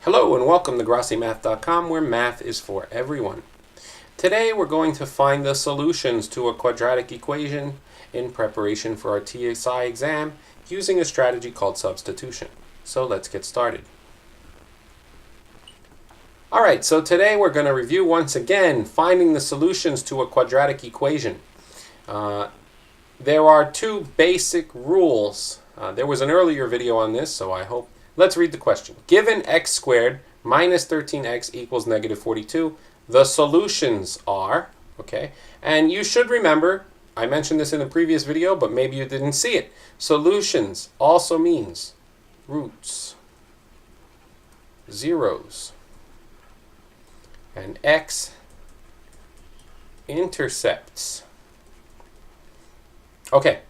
Hello and welcome to GrossiMath.com, where math is for everyone. Today we're going to find the solutions to a quadratic equation in preparation for our TSI exam using a strategy called substitution. So let's get started. Alright, so today we're going to review once again finding the solutions to a quadratic equation. There are two basic rules. There was an earlier video on this, so I hope. Let's read the question. Given x squared minus 13x equals negative 42, the solutions are, okay, and you should remember, I mentioned this in the previous video, but maybe you didn't see it. Solutions also means roots, zeros, and x-intercepts. Okay,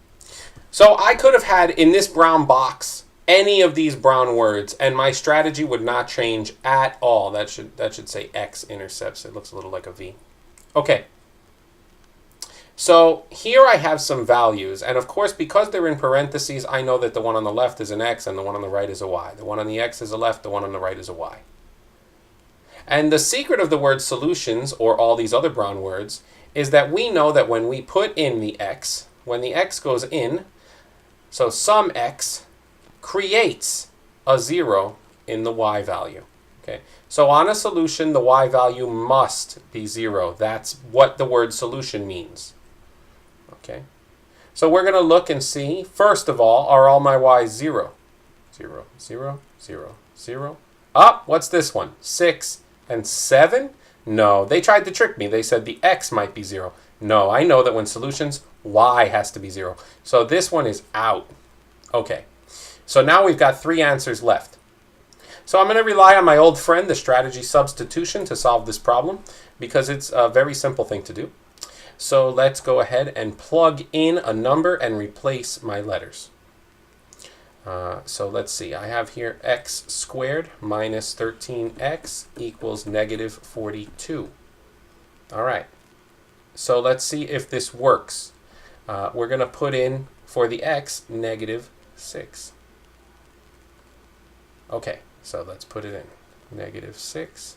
so I could have had in this brown box any of these brown words, and my strategy would not change at all. That should say x-intercepts. It looks a little like a V. Okay. So here I have some values, and of course, because they're in parentheses, I know that the one on the left is an x and the one on the right is a y. The one on the x is a left, the one on the right is a y. And the secret of the word solutions, or all these other brown words, is that we know that when we put in the x, when the x goes in, so some x creates a 0 in the y value. Okay, so on a solution, the y value must be 0. That's what the word solution means. Okay, so we're going to look and see, first of all my y's 0? 0, 0, 0, 0. What's this one? 6 and 7? No, they tried to trick me. They said the x might be 0. No, I know that when solutions, y has to be 0. So this one is out. Okay. So now we've got 3 answers left. So I'm going to rely on my old friend, the strategy substitution, to solve this problem because it's a very simple thing to do. So let's go ahead and plug in a number and replace my letters. So let's see. I have here x squared minus 13x equals negative 42. All right. So let's see if this works. We're going to put in, for the x, negative 6. Okay, so let's put it in. Negative 6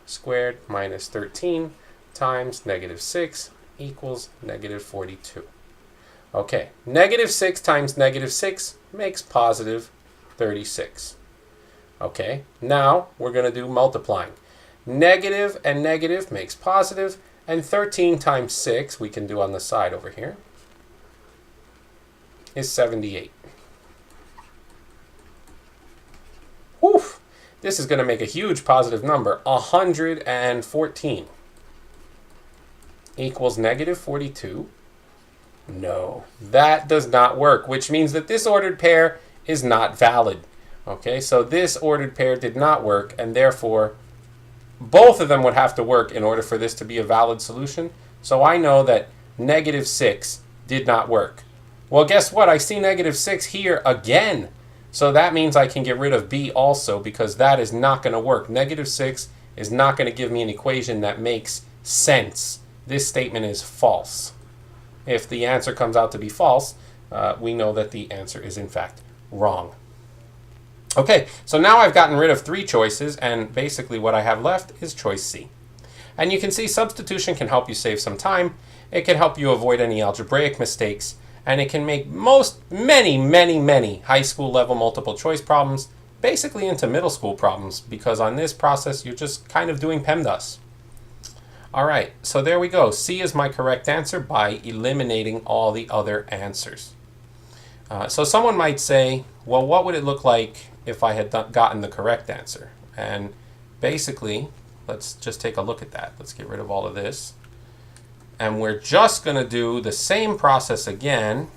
squared minus 13 times negative 6 equals negative 42. Okay, negative 6 times negative 6 makes positive 36. Okay, now we're going to do multiplying. Negative and negative makes positive, and 13 times 6, we can do on the side over here, is 78. Woof! This is going to make a huge positive number. 114 equals negative 42. No, that does not work, which means that this ordered pair is not valid. Okay, so this ordered pair did not work, and therefore both of them would have to work in order for this to be a valid solution. So I know that negative 6 did not work. Well, guess what? I see negative 6 here again. So that means I can get rid of b also, because that is not going to work. Negative 6 is not going to give me an equation that makes sense. This statement is false. If the answer comes out to be false, we know that the answer is in fact wrong. Okay, so now I've gotten rid of 3 choices, and basically what I have left is choice C. And you can see substitution can help you save some time. It can help you avoid any algebraic mistakes. And it can make many high school level multiple choice problems basically into middle school problems, because on this process you're just kind of doing PEMDAS. All right, so there we go. C is my correct answer by eliminating all the other answers. So someone might say, well, what would it look like if I had gotten the correct answer? And basically, let's just take a look at that. Let's get rid of all of this. And we're just going to do the same process again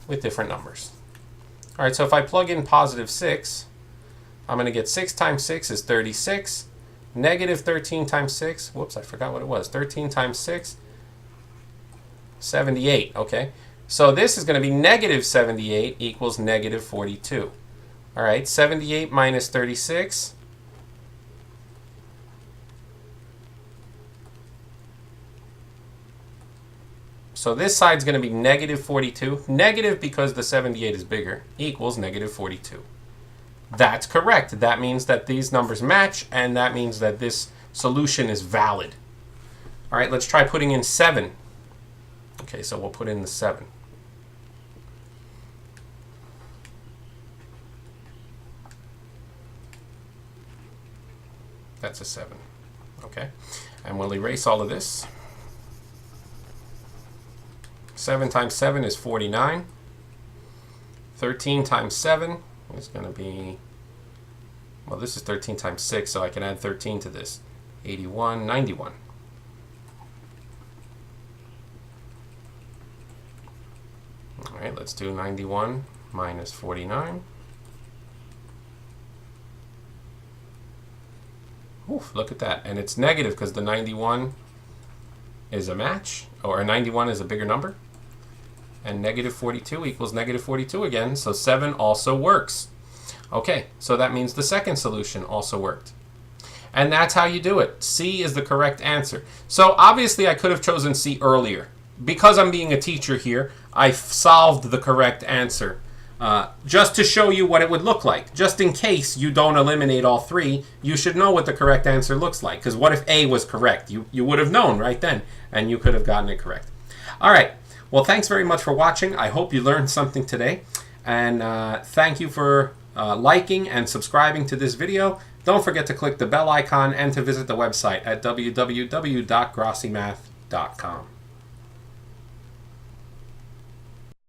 with different numbers. All right, so if I plug in positive 6, I'm going to get 6 times 6 is 36. Negative 13 times 6, whoops, I forgot what it was. 13 times 6, 78, okay? So this is going to be negative 78 equals negative 42. All right, 78 minus 36. So this side's going to be negative 42. Negative because the 78 is bigger equals negative 42. That's correct. That means that these numbers match, and that means that this solution is valid. All right, let's try putting in 7. Okay, so we'll put in the 7. That's a 7. Okay, and we'll erase all of this. 7 times 7 is 49. 13 times 7 is going to be, well, this is 13 times 6, so I can add 13 to this. 81, 91. All right, let's do 91 minus 49. Oof, look at that. And it's negative because the 91 is a match, or a 91 is a bigger number. And negative 42 equals negative 42 again, so 7 also works. Okay, so that means the second solution also worked. And that's how you do it. C is the correct answer. So obviously I could have chosen C earlier. Because I'm being a teacher here, I solved the correct answer. Just to show you what it would look like. Just in case you don't eliminate all 3, you should know what the correct answer looks like. Because what if A was correct? You would have known right then, and you could have gotten it correct. All right. Well, thanks very much for watching. I hope you learned something today. And thank you for liking and subscribing to this video. Don't forget to click the bell icon and to visit the website at www.grossimath.com.